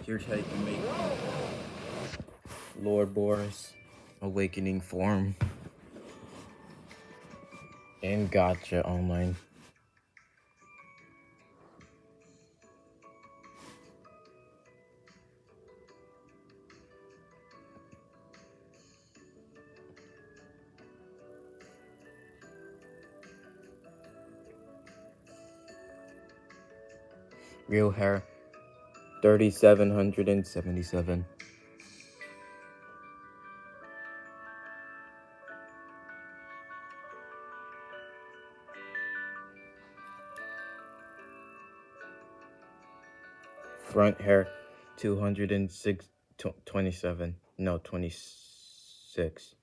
Here's how you can make Lord Boros awakening form in gacha online. Real hair 3,777. Front hair 206 27. No, 26.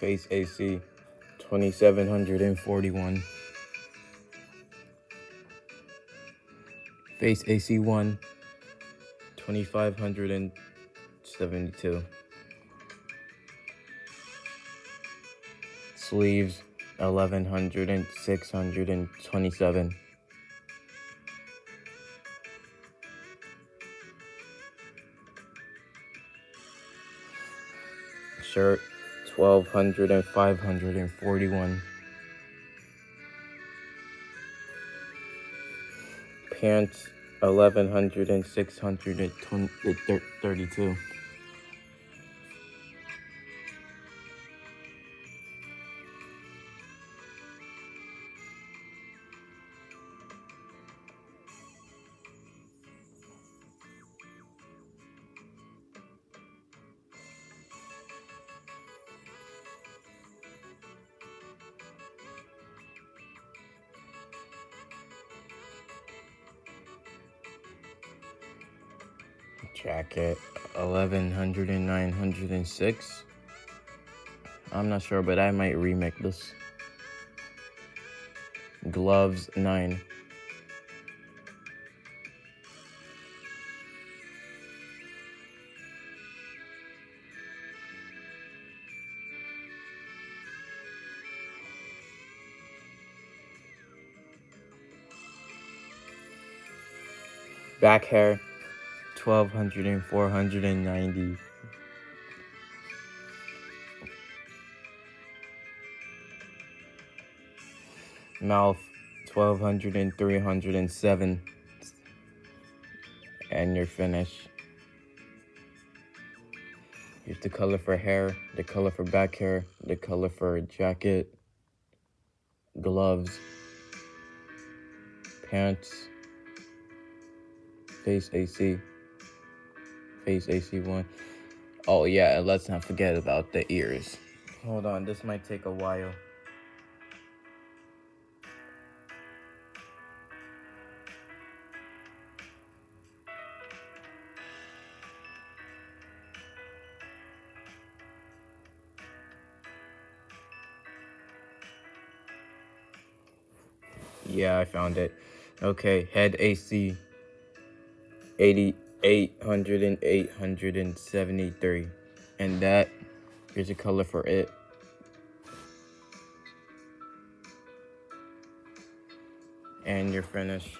Face AC 2,741. Face AC 1 2,572. Sleeves 1,100 and 627. Shirt 1,200 and 541. Pants 1,100 and 632. Jacket 1,100 and 906. I'm not sure, but I might remake this. Gloves 9. Back hair 1,200 and 490. Mouth 1,200 and 307. And you're finished. Here's the color for hair, the color for back hair, the color for jacket, gloves, pants, face AC 1. Oh yeah, and let's not forget about the ears. Hold on, this might take a while. Yeah, I found it. Okay, head AC 8,800 and 873. And that, here's a color for it. And you're finished.